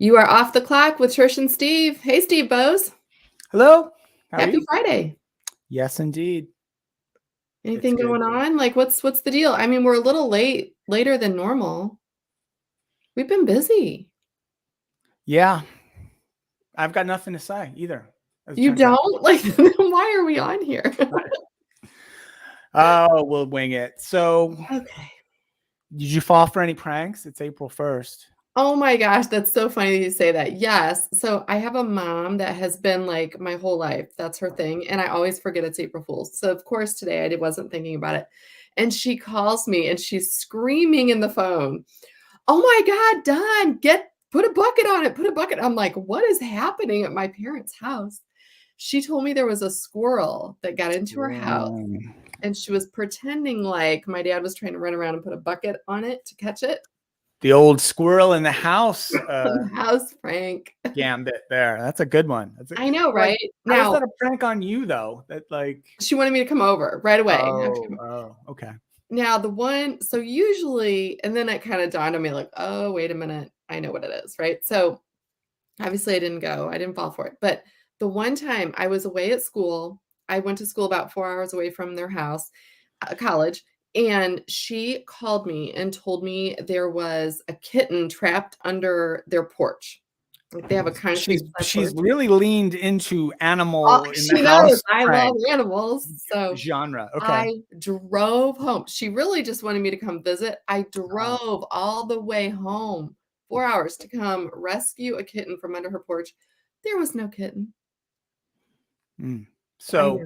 You are off the clock with Trish and Steve. Hey, Steve Bose. Hello. How are Happy you? Friday. Yes, indeed. Anything going on? Like, what's the deal? I mean, we're a little later than normal. We've been busy. Yeah. I've got nothing to say either. You don't? Like, why are we on here? Oh, we'll wing it. So, Okay. did you fall for any pranks? It's April 1st. Oh my gosh, that's so funny you say that. Yes. So I have a mom that has been like my whole life. That's her thing. And I always forget it's April Fool's. So of course today I wasn't thinking about it. And she calls me and she's screaming in the phone. Oh my God, Don, put a bucket on it. Put a bucket. I'm like, what is happening at my parents' house? She told me there was a squirrel that got into her house and she was pretending like my dad was trying to run around and put a bucket on it to catch it. The old squirrel in the house. House prank. Gambit there. That's a good one. I know, right? How was that a prank on you though? That she wanted me to come over right away. Oh, okay. Now so usually, and then it kind of dawned on me like, oh, wait a minute. I know what it is, right? So obviously I didn't go. I didn't fall for it. But the one time I was away at school, I went to school about 4 hours away from their house, college, and she called me and told me there was a kitten trapped under their porch. Like they have a concrete. She's really leaned into animal in the house. I love animals. So genre. Okay. I drove home. She really just wanted me to come visit. I drove all the way home, 4 hours to come rescue a kitten from under her porch. There was no kitten. So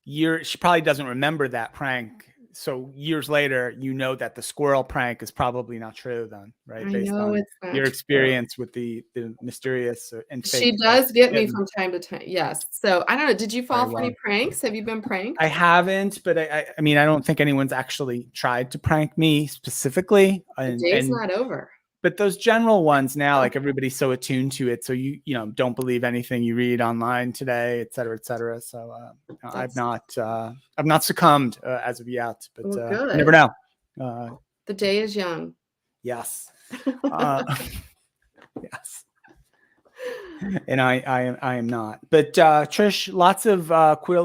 she probably doesn't remember that prank. So years later, you know that the squirrel prank is probably not true then, right? Based on your experience with the mysterious and fake. She does get me from time to time. Yes. So I don't know. Did you fall for any pranks? Have you been pranked? I haven't, but I mean, I don't think anyone's actually tried to prank me specifically. The day's not over. But those general ones now, like everybody's so attuned to it. So you don't believe anything you read online today, et cetera, et cetera. So I've not succumbed as of yet, but you never know. The day is young. Yes. Yes. And I am not. But Trish, lots of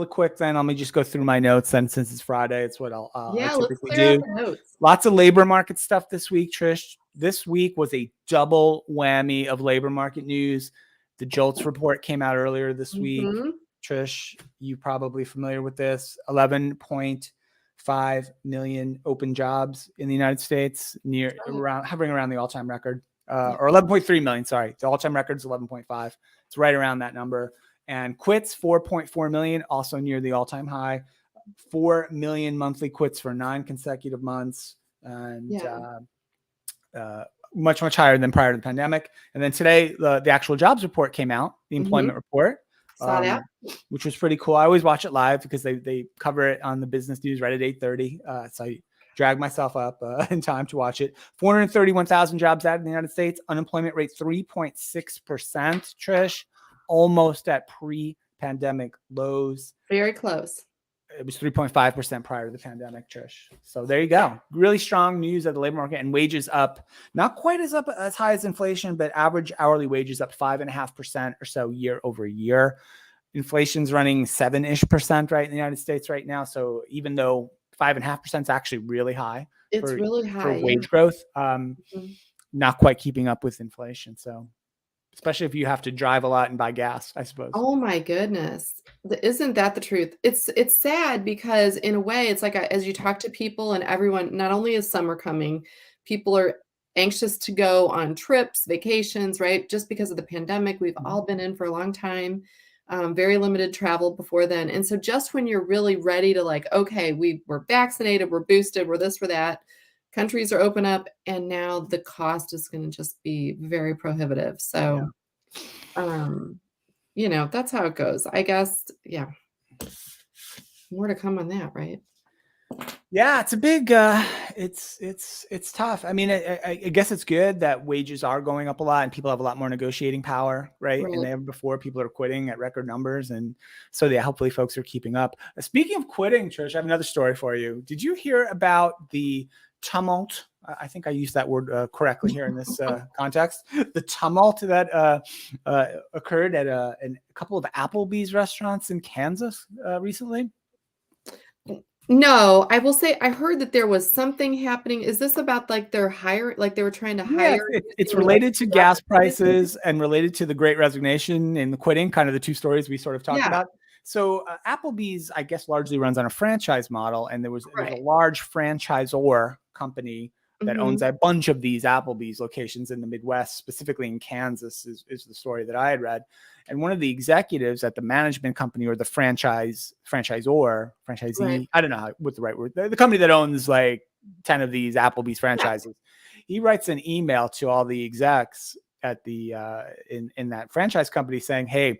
quick then. Let me just go through my notes then, since it's Friday. It's what I typically do. Lots of labor market stuff this week, Trish. This week was a double whammy of labor market news. The JOLTS report came out earlier this week. Trish, you probably familiar with this. 11.5 million open jobs in the United States, hovering around the all-time record. Or 11.3 million, sorry. The all-time record is 11.5. It's right around that number. And quits, 4.4 million, also near the all-time high. 4 million monthly quits for 9 consecutive months. And much, much higher than prior to the pandemic. And then today, the actual jobs report came out, the employment report. Saw that. Which was pretty cool. I always watch it live because they cover it on the business news right at 8:30. So I drag myself up in time to watch it. 431,000 jobs added in the United States. Unemployment rate 3.6%, Trish, almost at pre-pandemic lows. Very close. It was 3.5% prior to the pandemic, Trish. So there you go. Really strong news at the labor market, and wages up, not quite as high as inflation, but average hourly wages up 5.5% or so year over year. Inflation's running 7-ish% right in the United States right now. So even though 5.5% is actually really high, really high for wage growth, not quite keeping up with inflation. So especially if you have to drive a lot and buy gas, I suppose. Oh my goodness. Isn't that the truth? It's sad because in a way it's like as you talk to people and everyone, not only is summer coming, people are anxious to go on trips, vacations, right? Just because of the pandemic, we've all been in for a long time. Very limited travel before then. And so just when you're really ready to like, okay, we're vaccinated, we're boosted, we're this, we're that, countries are open up, and now the cost is going to just be very prohibitive. So, that's how it goes, I guess. Yeah. More to come on that, right? Yeah, it's a big, it's tough. I mean, I guess it's good that wages are going up a lot and people have a lot more negotiating power, right? And they have before, people are quitting at record numbers. And so hopefully folks are keeping up. Speaking of quitting, Trish, I have another story for you. Did you hear about the tumult? I think I used that word correctly here in this context. The tumult that occurred at a couple of Applebee's restaurants in Kansas recently. No, I will say I heard that there was something happening. Is this about like they're hiring, like they were trying to Yeah, hire it's using, like, related to gas prices and related to the Great Resignation and the quitting, kind of the two stories we sort of talked Yeah, about. So Applebee's, I guess, largely runs on a franchise model, and there's a right. large franchisor company that owns Mhm. a bunch of these Applebee's locations in the Midwest, specifically in Kansas, is the story that I had read. And one of the executives at the management company or the Right. franchisee, I don't know what the right word, the company that owns like 10 of these Applebee's Yeah, franchises, he writes an email to all the execs at the in that franchise company saying, "Hey,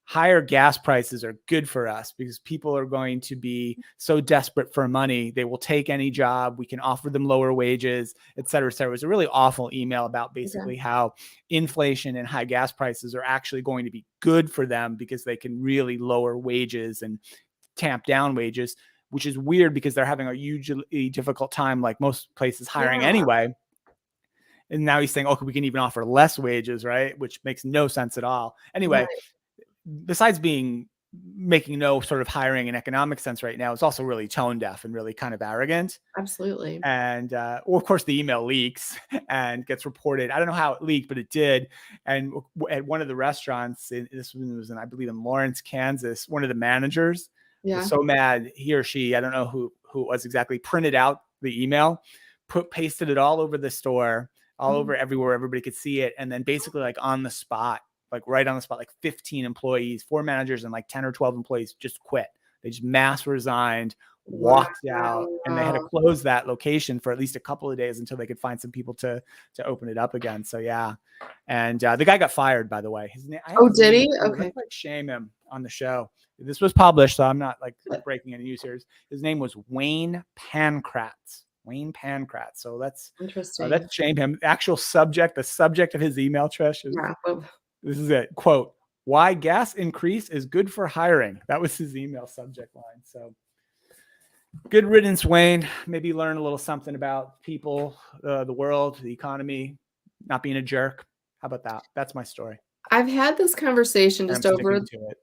higher gas prices are good for us because people are going to be so desperate for money. They will take any job. We can offer them lower wages, et cetera, et cetera." It was a really awful email about okay. basically how inflation and high gas prices are actually going to be good for them because they can really lower wages and tamp down wages, which is weird because they're having a hugely difficult time, like most places, hiring Yeah, anyway. And now he's saying, okay, we can even offer less wages, right? Which makes no sense at all. Anyway, right. besides being making no sort of hiring and economic sense right now, it's also really tone deaf and really kind of arrogant. Absolutely. And well, of course, the email leaks and gets reported. I don't know how it leaked, but it did. And at one of the restaurants, this was in, I believe, in Lawrence, Kansas, one of the managers was Yeah. so mad. He or she, I don't know who it was exactly, printed out the email, pasted it all over the store, all Mhm. over everywhere. Everybody could see it, and then basically, like on the spot, like right on the spot, like 15 employees, 4 managers, and like 10 or 12 employees just quit. They just mass resigned, walked out, and they had to Wow. close that location for at least a couple of days until they could find some people to open it up again. So yeah, and the guy got fired, by the way. His name, I have Oh, his did name he? too. Okay. Let's like shame him on the show. This was published, so I'm not like Good. breaking any news here. His name was Wayne Pankratz. Wayne Pankratz. So Interesting. let's shame him. Actual subject, the subject of his email, Trish, is Yeah, well, this is it. Quote, "Why gas increase is good for hiring." That was his email subject line. So good riddance, Wayne. Maybe learn a little something about people, the world, the economy, not being a jerk. How about that? That's my story. I've had this conversation And I'm just sticking to it.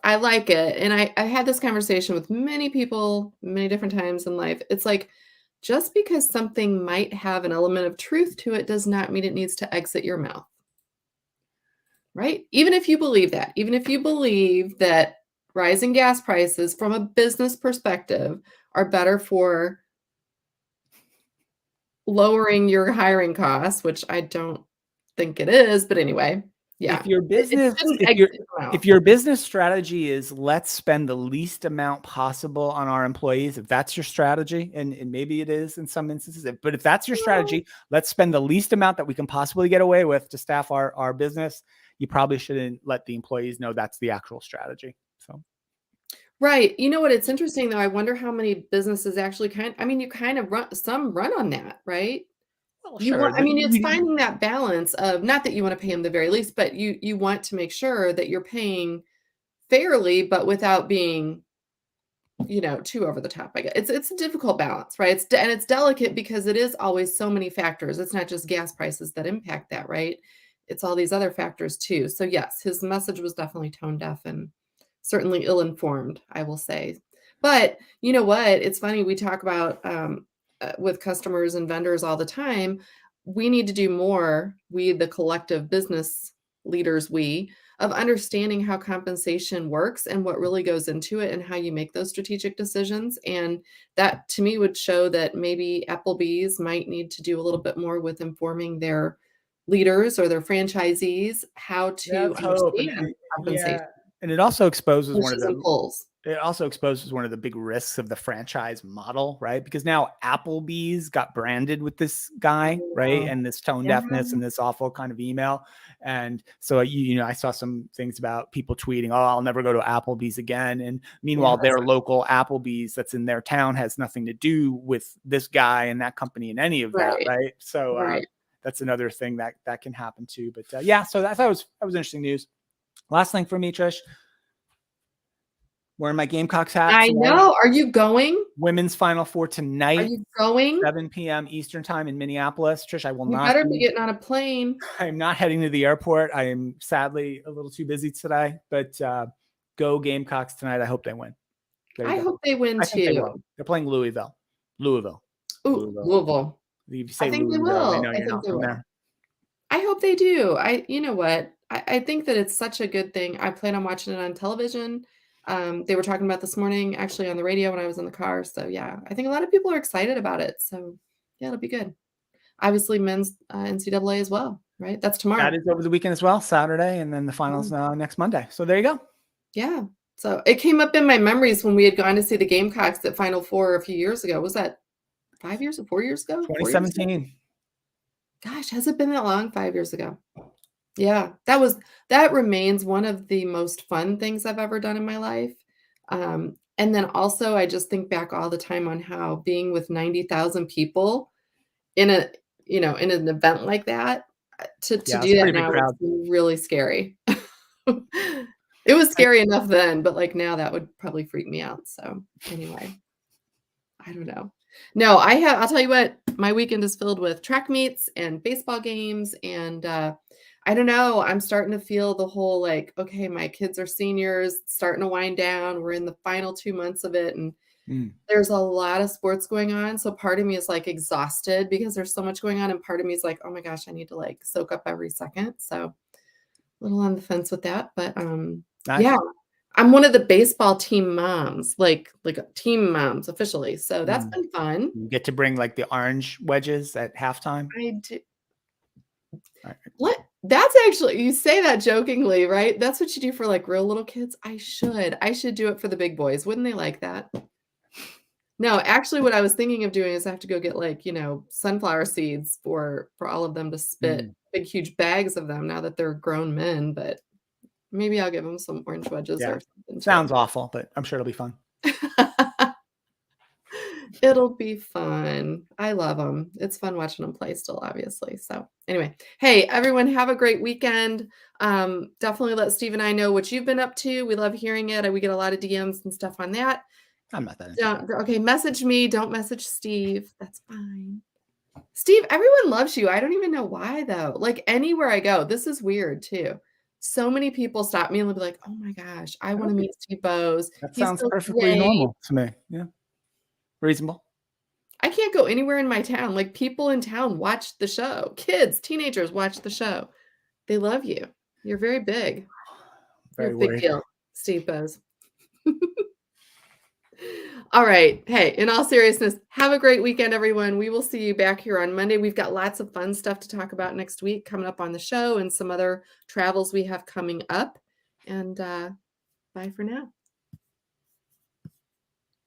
I like it, and I had this conversation with many people many different times in life. It's like, just because something might have an element of truth to it does not mean it needs to exit your mouth, right? Even if you believe that, even if you believe that rising gas prices from a business perspective are better for lowering your hiring costs, which I don't think it is, but anyway, If yeah, your it business, shouldn't if exit your your mouth. if your business strategy is let's spend the least amount possible on our employees, if that's your strategy, and maybe it is in some instances, but if that's your Well, strategy, let's spend the least amount that we can possibly get away with to staff our business. You probably shouldn't let the employees know that's the actual strategy. So right. You know what? It's interesting though. I wonder how many businesses actually I mean, you kind of run on that, right? well, You sure. want, I mean, it's finding that balance of not that you want to pay them the very least, but you want to make sure that you're paying fairly, but without being, too over the top. I guess it's a difficult balance, right? And it's delicate because it is always so many factors. It's not just gas prices that impact that, right? It's all these other factors too. So yes, his message was definitely tone deaf and certainly ill-informed, I will say. But you know what? It's funny, we talk about with customers and vendors all the time. We need to do more, we, the collective business leaders, of understanding how compensation works and what really goes into it and how you make those strategic decisions. And that to me would show that maybe Applebee's might need to do a little bit more with informing their leaders or their franchisees how to let's hope. understand compensation Yeah, and it also exposes one of pushes and the pulls. it also exposes one of the big risks of the franchise model, right? Because now Applebee's got branded with this guy, right? Oh, And this tone yeah, deafness and this awful kind of email. And so, I saw some things about people tweeting, "Oh, I'll never go to Applebee's again." And yeah, meanwhile, their local Applebee's that's in their town has nothing to do with this guy and that company and any of that, right, right? So, right. that's another thing that can happen too. But yeah, so I thought that was interesting news. Last thing for me, Trish, wearing my Gamecocks hat I today. know. Are you going? women's Final Four Are tonight, you going? 7 p.m. Eastern time in Minneapolis. Trish, I will You not better be be. getting on a plane. I'm not heading to the airport. I am sadly a little too busy today, but go Gamecocks tonight. I hope they win. There you I go. hope they win I think they too. will. They're playing Louisville. Louisville. Ooh, Louisville. If you I say think they Louisville, I will. know I you're think not they from will. there. I hope they do. You know what? I think that it's such a good thing. I plan on watching it on television. They were talking about this morning, actually on the radio when I was in the car. So yeah, I think a lot of people are excited about it. So yeah, it'll be good. Obviously, men's NCAA as well, right? That's That tomorrow. is over the weekend as well, Saturday, and then the finals next Monday. So there you go. Yeah. So it came up in my memories when we had gone to see the Gamecocks at Final Four a few years ago. Was that 5 years or 4 years ago? 4 years ago? 2017. Gosh, has it been that long? 5 years ago. Yeah, that remains one of the most fun things I've ever done in my life. And then also I just think back all the time on how being with 90,000 people in a in an event like that, to Yeah, it's a do that pretty big now would crowd. seem really scary. It was scary enough then, but, like, now that would probably freak me out, so, anyway, I don't know. No, I'll tell you what, my weekend is filled with track meets and baseball games, and, I don't know, I'm starting to feel the whole, like, okay, my kids are seniors, it's starting to wind down, we're in the final 2 months of it, and there's a lot of sports going on, so part of me is, like, exhausted because there's so much going on, and part of me is like, "Oh my gosh, I need to, like, soak up every second," so, a little on the fence with that, but, Nice. yeah. I'm one of the baseball team moms, team moms officially, so that's been fun. You get to bring like the orange wedges at halftime. I do Right. what? That's actually you say that jokingly, right? That's what you do for, like, real little kids? I should do it for the big boys. Wouldn't they like that? No, actually, what I was thinking of doing is I have to go get, like, sunflower seeds for all of them to spit Mm. big, huge bags of them now that they're grown men, but maybe I'll give them some orange wedges Yeah. or something too. Sounds awful, but I'm sure it'll be fun. It'll be fun. I love them. It's fun watching them play still, obviously. So, anyway, hey, everyone, have a great weekend. Definitely let Steve and I know what you've been up to. We love hearing it. We get a lot of DMs and stuff on that. I'm not that interested. Okay, message me. Don't message Steve. That's fine. Steve, everyone loves you. I don't even know why, though. Like, anywhere I go, this is weird, too. So many people stop me and they'll be like, "Oh my gosh, I wanna Okay. meet Steve Bowes. That He's sounds so perfectly great." normal to me. Yeah. Reasonable. I can't go anywhere in my town. Like, people in town watch the show. Kids, teenagers watch the show. They love you. You're very big. You're Very a big worried. deal, Steve Bowes. All right. Hey, in all seriousness, have a great weekend, everyone. We will see you back here on Monday. We've got lots of fun stuff to talk about next week coming up on the show and some other travels we have coming up. And bye for now.